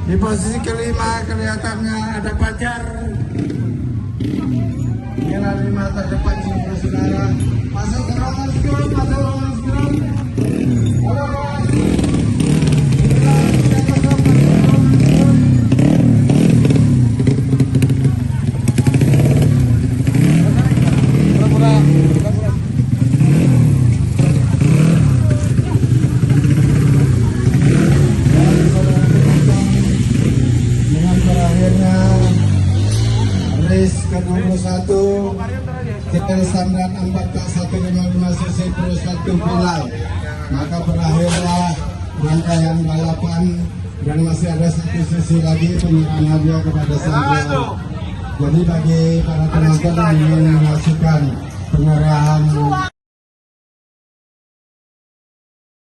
Di posisi kelima kelihatannya ada Pajar. Kira 5 terdepan saudara. Masuk ke ruangan skrum, masuk ke ruangan skrum. Halo, ke-21 kita Samdan Ambata 155 cc Pro 1 final, maka berakhirlah rangkaian balapan dan masih ada 1 sesi lagi penyerahan hadiah kepada Sandra. Jadi bagi para penonton yang ingin menyaksikan pengerahan